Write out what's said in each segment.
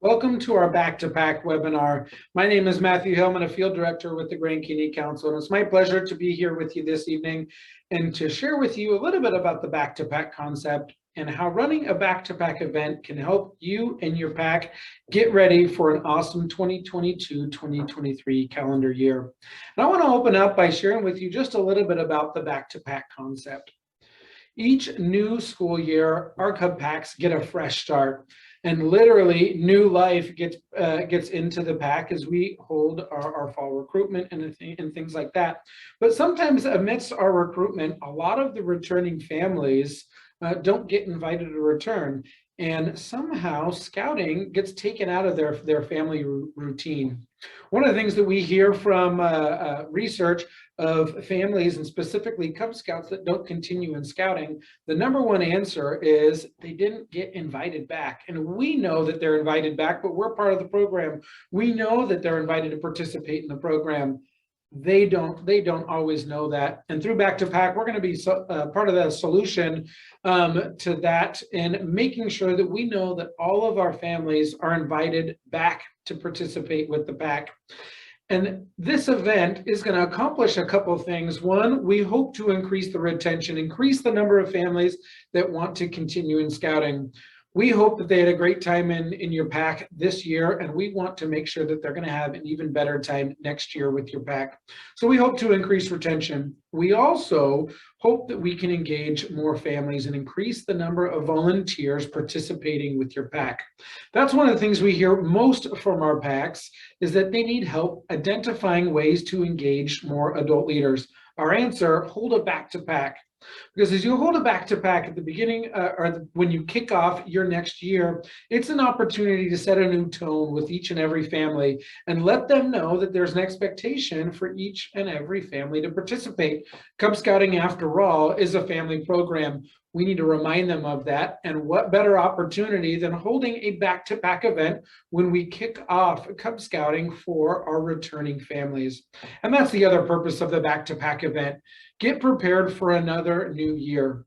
Welcome to our Back to Pack webinar. My name is Matthew Hillman, a field director with the Grand Canyon Council, and it's my pleasure to be here with you this evening and to share with you a little bit about the Back to Pack concept and how running a Back to Pack event can help you and your pack get ready for an awesome 2022-2023 calendar year. And I want to open up by sharing with you just a little bit about the Back to Pack concept. Each new school year, our Cub Packs get a fresh start. And literally new life gets into the pack as we hold our fall recruitment and things like that. But sometimes amidst our recruitment, a lot of the returning families don't get invited to return. And somehow scouting gets taken out of their family routine. One of the things that we hear from research of families and specifically Cub Scouts that don't continue in scouting, the number one answer is they didn't get invited back. And we know that they're invited back, but we're part of the program. We know that they're invited to participate in the program. They don't always know that. And through Back to Pack, we're going to be part of the solution to that and making sure that we know that all of our families are invited back to participate with the pack. And this event is going to accomplish a couple of things. One, we hope to increase the retention, increase the number of families that want to continue in scouting. We hope that they had a great time in your pack this year, and we want to make sure that they're going to have an even better time next year with your pack. So we hope to increase retention. We also hope that we can engage more families and increase the number of volunteers participating with your pack. That's one of the things we hear most from our packs is that they need help identifying ways to engage more adult leaders. Our answer, hold a Back to Pack. Because as you hold a Back to Pack at the beginning when you kick off your next year, it's an opportunity to set a new tone with each and every family and let them know that there's an expectation for each and every family to participate. Cub Scouting, after all, is a family program. We need to remind them of that. And what better opportunity than holding a Back to Pack event when we kick off Cub Scouting for our returning families. And that's the other purpose of the Back to Pack event. Get prepared for another new year.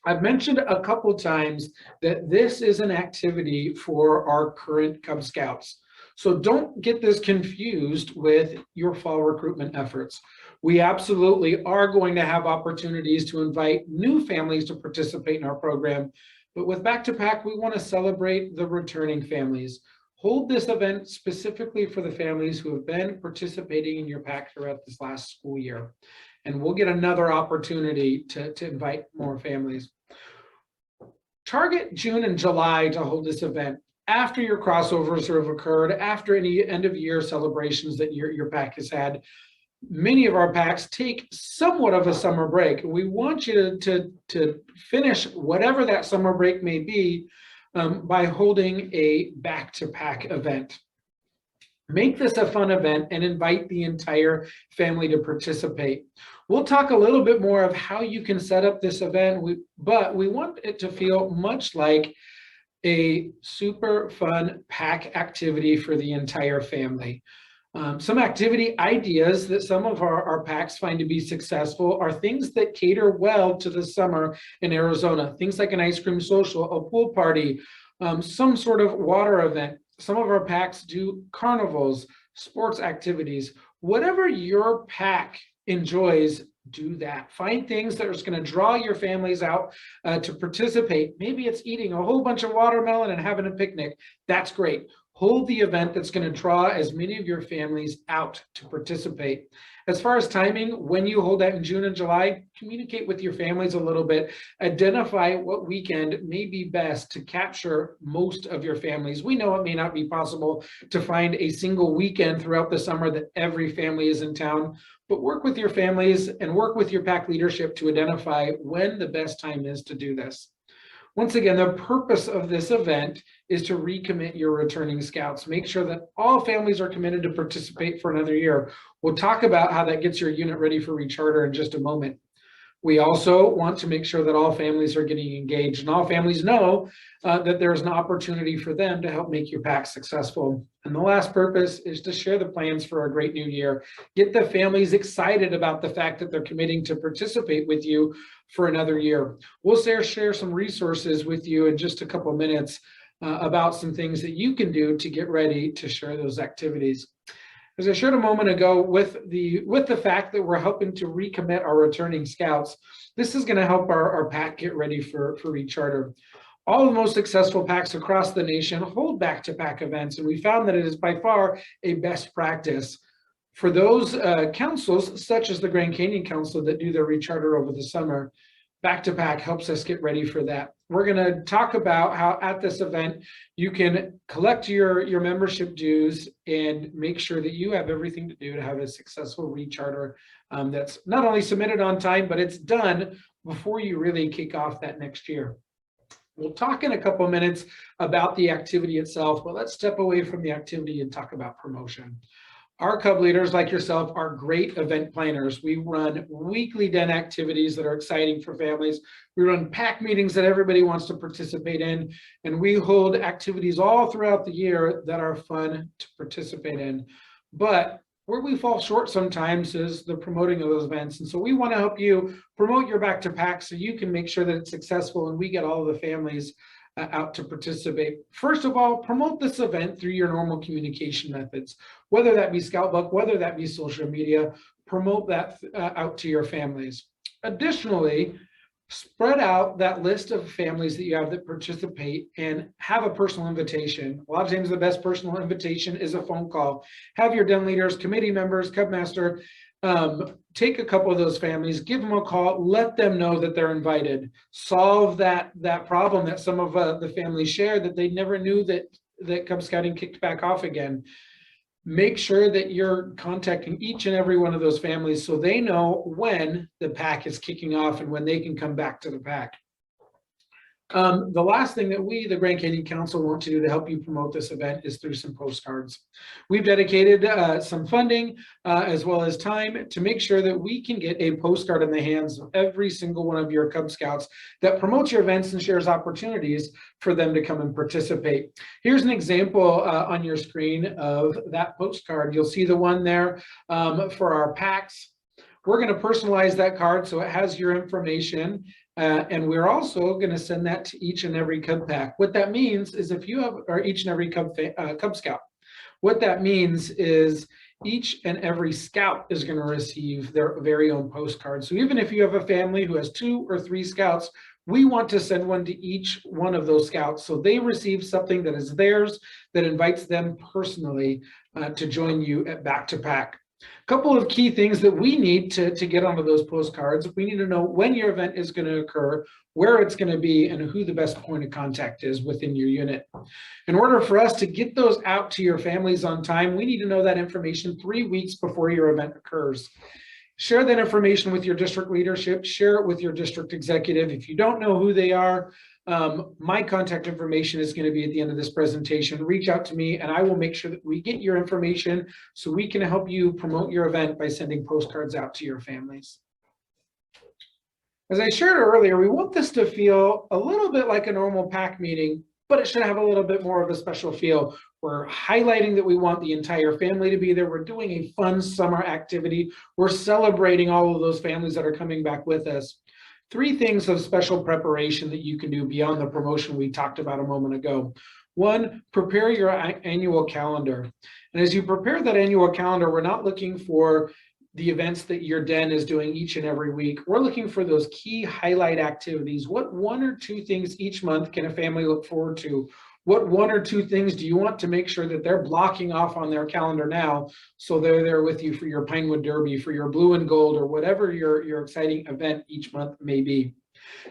I've mentioned a couple times that this is an activity for our current Cub Scouts. So don't get this confused with your fall recruitment efforts. We absolutely are going to have opportunities to invite new families to participate in our program. But with Back to Pack, we want to celebrate the returning families. Hold this event specifically for the families who have been participating in your pack throughout this last school year. And we'll get another opportunity to invite more families. Target June and July to hold this event after your crossovers have occurred, after any end of year celebrations that your pack has had. Many of our packs take somewhat of a summer break. We want you to finish whatever that summer break may be by holding a Back to Pack event. Make this a fun event and invite the entire family to participate. We'll talk a little bit more of how you can set up this event, but we want it to feel much like a super fun pack activity for the entire family. Some activity ideas that some of our packs find to be successful are things that cater well to the summer in Arizona. Things like an ice cream social, a pool party, some sort of water event. Some of our packs do carnivals, sports activities. Whatever your pack enjoys, do that. Find things that are just going to draw your families out to participate. Maybe it's eating a whole bunch of watermelon and having a picnic. That's great. Hold the event that's going to draw as many of your families out to participate. As far as timing, when you hold that in June and July, communicate with your families a little bit. Identify what weekend may be best to capture most of your families. We know it may not be possible to find a single weekend throughout the summer that every family is in town, but work with your families and work with your pack leadership to identify when the best time is to do this. Once again, the purpose of this event is to recommit your returning scouts. Make sure that all families are committed to participate for another year. We'll talk about how that gets your unit ready for recharter in just a moment. We also want to make sure that all families are getting engaged and all families know that there's an opportunity for them to help make your pack successful. And the last purpose is to share the plans for a great new year. Get the families excited about the fact that they're committing to participate with you for another year. We'll share some resources with you in just a couple minutes about some things that you can do to get ready to share those activities. As I shared a moment ago, with the fact that we're helping to recommit our returning scouts, this is going to help our pack get ready for recharter. All the most successful packs across the nation hold back-to-pack events, and we found that it is by far a best practice. For those councils, such as the Grand Canyon Council, that do their recharter over the summer, back-to-pack helps us get ready for that. We're going to talk about how at this event you can collect your membership dues and make sure that you have everything to do to have a successful recharter that's not only submitted on time, but it's done before you really kick off that next year. We'll talk in a couple of minutes about the activity itself, but let's step away from the activity and talk about promotion. Our Cub leaders, like yourself, are great event planners. We run weekly den activities that are exciting for families. We run pack meetings that everybody wants to participate in, and we hold activities all throughout the year that are fun to participate in. But where we fall short sometimes is the promoting of those events. And so we want to help you promote your back-to-pack so you can make sure that it's successful and we get all of the families out to participate. First of all, promote this event through your normal communication methods, whether that be Scout Book, whether that be social media. Promote that out to your families. Additionally, spread out that list of families that you have that participate and have a personal invitation. A lot of times the best personal invitation is a phone call. Have your den leaders, committee members, Cub Master, take a couple of those families, give them a call, let them know that they're invited. Solve that problem that some of the families share, that they never knew that Cub Scouting kicked back off again. Make sure that you're contacting each and every one of those families so they know when the pack is kicking off and when they can come back to the pack. The last thing that we, the Grand Canyon Council, want to do to help you promote this event is through some postcards. We've dedicated some funding as well as time to make sure that we can get a postcard in the hands of every single one of your Cub Scouts that promotes your events and shares opportunities for them to come and participate. Here's an example on your screen of that postcard. You'll see the one there for our packs. We're going to personalize that card so it has your information. And we're also going to send that to each and every Cub pack. What that means is if you have, or each and every Cub Scout, what that means is each and every Scout is going to receive their very own postcard. So even if you have a family who has 2 or 3 Scouts, we want to send one to each one of those Scouts so they receive something that is theirs, that invites them personally to join you at back-to-pack. A couple of key things that we need to get onto those postcards. We need to know when your event is going to occur, where it's going to be, and who the best point of contact is within your unit. In order for us to get those out to your families on time, we need to know that information 3 weeks before your event occurs. Share that information with your district leadership, share it with your district executive. If you don't know who they are, my contact information is going to be at the end of this presentation. Reach out to me and I will make sure that we get your information so we can help you promote your event by sending postcards out to your families. As I shared earlier, we want this to feel a little bit like a normal pack meeting, but it should have a little bit more of a special feel. We're highlighting that we want the entire family to be there. We're doing a fun summer activity. We're celebrating all of those families that are coming back with us. 3 things of special preparation that you can do beyond the promotion we talked about a moment ago. 1, prepare your annual calendar. And as you prepare that annual calendar, we're not looking for the events that your den is doing each and every week. We're looking for those key highlight activities. What 1 or 2 things each month can a family look forward to? What 1 or 2 things do you want to make sure that they're blocking off on their calendar now so they're there with you for your Pinewood Derby, for your Blue and Gold, or whatever your exciting event each month may be?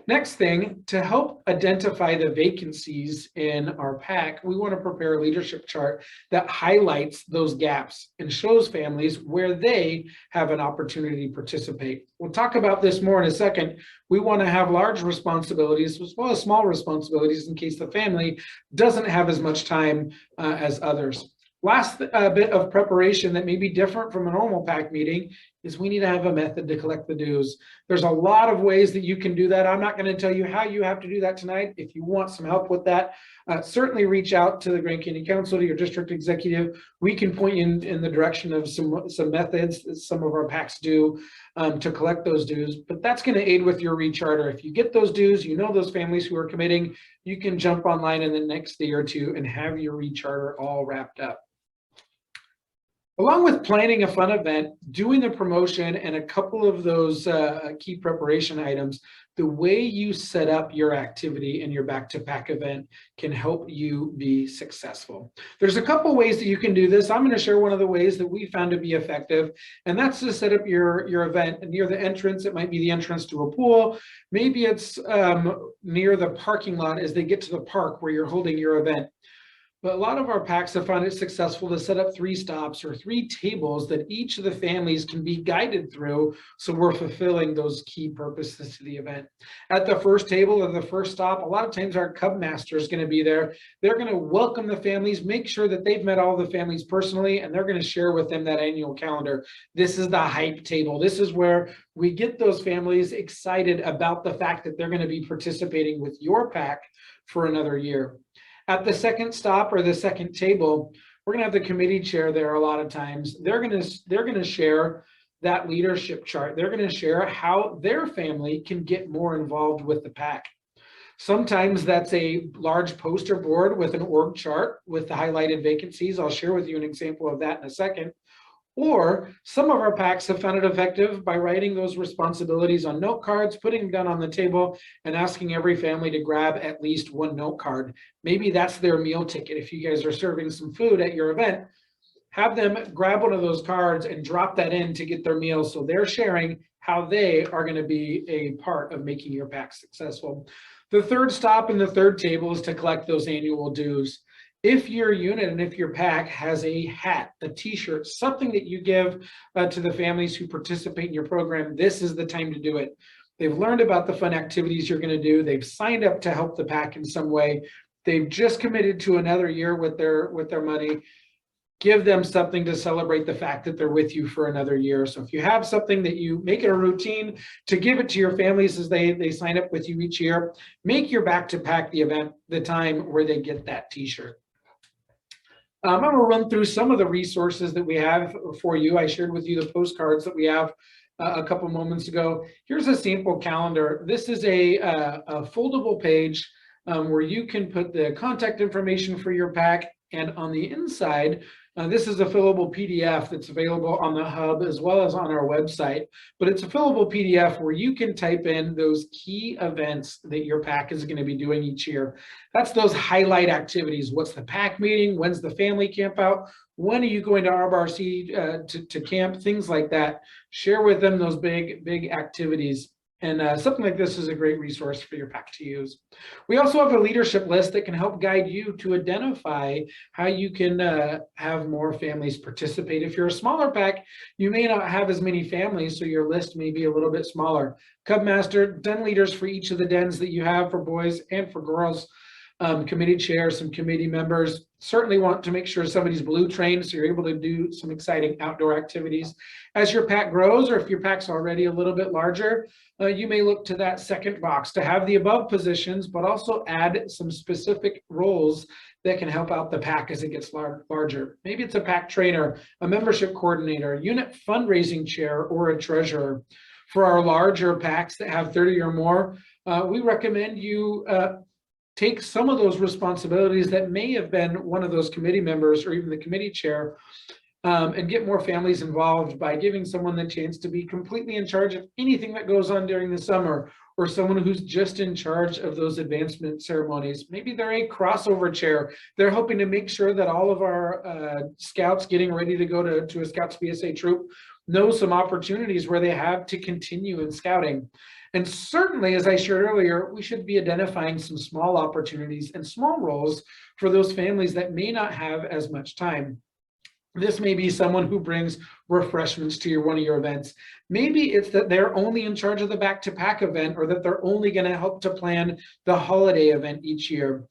Next thing, to help identify the vacancies in our pack, we want to prepare a leadership chart that highlights those gaps and shows families where they have an opportunity to participate. We'll talk about this more in a second. We want to have large responsibilities as well as small responsibilities in case the family doesn't have as much time as others. Last bit of preparation that may be different from a normal pack meeting is we need to have a method to collect the dues. There's a lot of ways that you can do that. I'm not going to tell you how you have to do that tonight. If you want some help with that, certainly reach out to the Grand Canyon Council, to your district executive. We can point you in the direction of some methods that some of our PACs do to collect those dues, but that's going to aid with your recharter. If you get those dues, you know those families who are committing, you can jump online in the next day or two and have your recharter all wrapped up. Along with planning a fun event, doing the promotion, and a couple of those key preparation items, the way you set up your activity and your back-to-pack event can help you be successful. There's a couple ways that you can do this. I'm going to share one of the ways that we found to be effective, and that's to set up your event near the entrance. It might be the entrance to a pool. Maybe it's near the parking lot as they get to the park where you're holding your event. But a lot of our PACs have found it successful to set up 3 stops or 3 tables that each of the families can be guided through, so we're fulfilling those key purposes to the event. At the first table or the first stop, a lot of times our Cub Master is going to be there. They're going to welcome the families, make sure that they've met all the families personally, and they're going to share with them that annual calendar. This is the hype table. This is where we get those families excited about the fact that they're going to be participating with your PAC for another year. At the second stop or the second table, we're going to have the committee chair there a lot of times. They're going to share that leadership chart. They're going to share how their family can get more involved with the PAC. Sometimes that's a large poster board with an org chart with the highlighted vacancies. I'll share with you an example of that in a second. Or some of our PACs have found it effective by writing those responsibilities on note cards, putting them down on the table, and asking every family to grab at least 1 note card. Maybe that's their meal ticket. If you guys are serving some food at your event, have them grab one of those cards and drop that in to get their meal, so they're sharing how they are going to be a part of making your PAC successful. The third stop and the third table is to collect those annual dues. If your unit and if your PAC has a hat, a t-shirt, something that you give to the families who participate in your program, this is the time to do it. They've learned about the fun activities you're going to do. They've signed up to help the PAC in some way. They've just committed to another year with their money. Give them something to celebrate the fact that they're with you for another year. So if you have something that you make it a routine to give it to your families as they sign up with you each year, make your back-to-pack the event the time where they get that t-shirt. I'm going to run through some of the resources that we have for you. I shared with you the postcards that we have a couple moments ago. Here's a sample calendar. This is a foldable page where you can put the contact information for your PAC, and on the inside, this is a fillable PDF that's available on the hub as well as on our website, but it's a fillable PDF where you can type in those key events that your PAC is going to be doing each year. That's those highlight activities. What's the PAC meeting? When's the family camp out? When are you going to RBRC to camp? Things like that. Share with them those big activities. And something like this is a great resource for your PAC to use. We also have a leadership list that can help guide you to identify how you can have more families participate. If you're a smaller PAC, you may not have as many families, so your list may be a little bit smaller. Cub Master, den leaders for each of the dens that you have for boys and for girls. Committee chairs, some committee members. Certainly want to make sure somebody's blue trained so you're able to do some exciting outdoor activities. As your PAC grows, or if your PAC's already a little bit larger, you may look to that second box to have the above positions, but also add some specific roles that can help out the PAC as it gets larger. Maybe it's a PAC trainer, a membership coordinator, unit fundraising chair, or a treasurer. For our larger PACs that have 30 or more, we recommend you take some of those responsibilities that may have been one of those committee members or even the committee chair, and get more families involved by giving someone the chance to be completely in charge of anything that goes on during the summer, or someone who's just in charge of those advancement ceremonies. Maybe they're a crossover chair. They're hoping to make sure that all of our scouts getting ready to go to a Scouts BSA troop know some opportunities where they have to continue in scouting. And certainly, as I shared earlier, we should be identifying some small opportunities and small roles for those families that may not have as much time. This may be someone who brings refreshments to one of your events. Maybe it's that they're only in charge of the back-to-pack event, or that they're only going to help to plan the holiday event each year.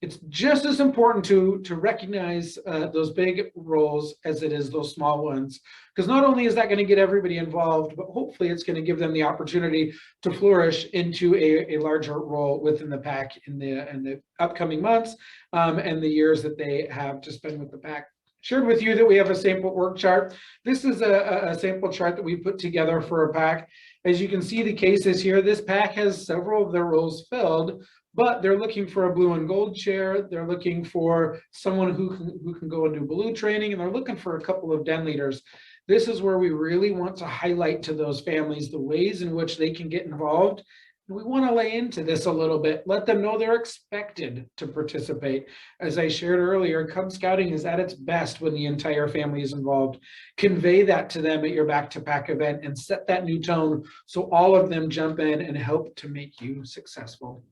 it's just as important to recognize those big roles as it is those small ones, because not only is that going to get everybody involved, but hopefully it's going to give them the opportunity to flourish into a larger role within the PAC in the upcoming months and the years that they have to spend with the PAC. Shared with you that we have a sample org chart. This is a sample chart that we put together for a PAC. As you can see, the cases here, this PAC has several of their roles filled, but they're looking for a blue and gold chair. They're looking for someone who can go and do blue training, and they're looking for a couple of den leaders. This is where we really want to highlight to those families the ways in which they can get involved. We want to lay into this a little bit, let them know they're expected to participate. As I shared earlier, Cub Scouting is at its best when the entire family is involved. Convey that to them at your Back to PAC event and set that new tone so all of them jump in and help to make you successful.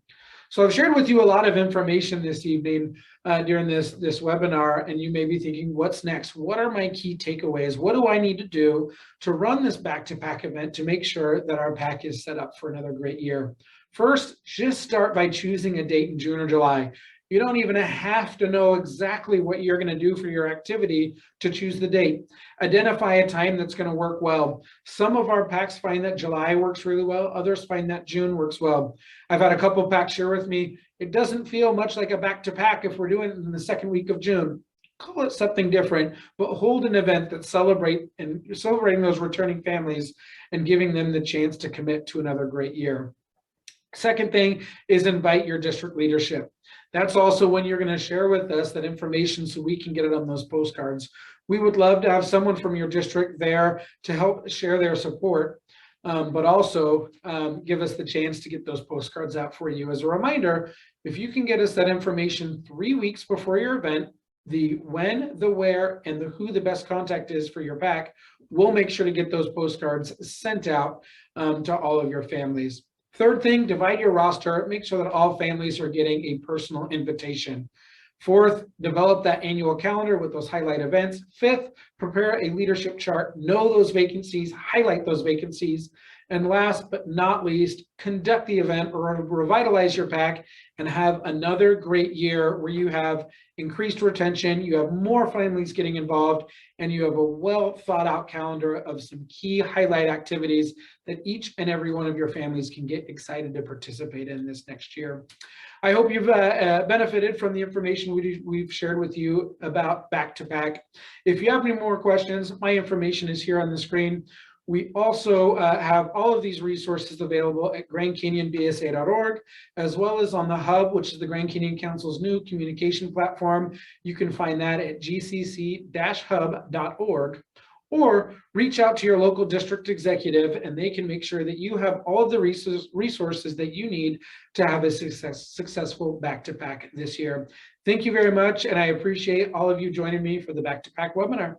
So I've shared with you a lot of information this evening during this webinar, and you may be thinking, what's next? What are my key takeaways? What do I need to do to run this Back to PAC event to make sure that our PAC is set up for another great year? First, just start by choosing a date in June or July. You don't even have to know exactly what you're going to do for your activity to choose the date. Identify a time that's going to work well. Some of our PACs find that July works really well. Others find that June works well. I've had a couple PACs share with me, it doesn't feel much like a Back to PAC if we're doing it in the second week of June. Call it something different, but hold an event that celebrating those returning families and giving them the chance to commit to another great year. Second thing is invite your district leadership. That's also when you're going to share with us that information so we can get it on those postcards. We would love to have someone from your district there to help share their support, but also give us the chance to get those postcards out for you. As a reminder, if you can get us that information 3 weeks before your event, the when, the where, and the who the best contact is for your PAC, we'll make sure to get those postcards sent out to all of your families. Third thing, divide your roster. Make sure that all families are getting a personal invitation. Fourth, develop that annual calendar with those highlight events. Fifth, prepare a leadership chart. Know those vacancies, highlight those vacancies. And last but not least, conduct the event or revitalize your PAC and have another great year where you have increased retention, you have more families getting involved, and you have a well thought out calendar of some key highlight activities that each and every one of your families can get excited to participate in this next year. I hope you've benefited from the information we've shared with you about Back to PAC. If you have any more questions, my information is here on the screen. We also have all of these resources available at grandcanyonbsa.org, as well as on the Hub, which is the Grand Canyon Council's new communication platform. You can find that at gcc-hub.org, or reach out to your local district executive and they can make sure that you have all of the resources that you need to have a successful Back to PAC this year. Thank you very much, and I appreciate all of you joining me for the Back to PAC webinar.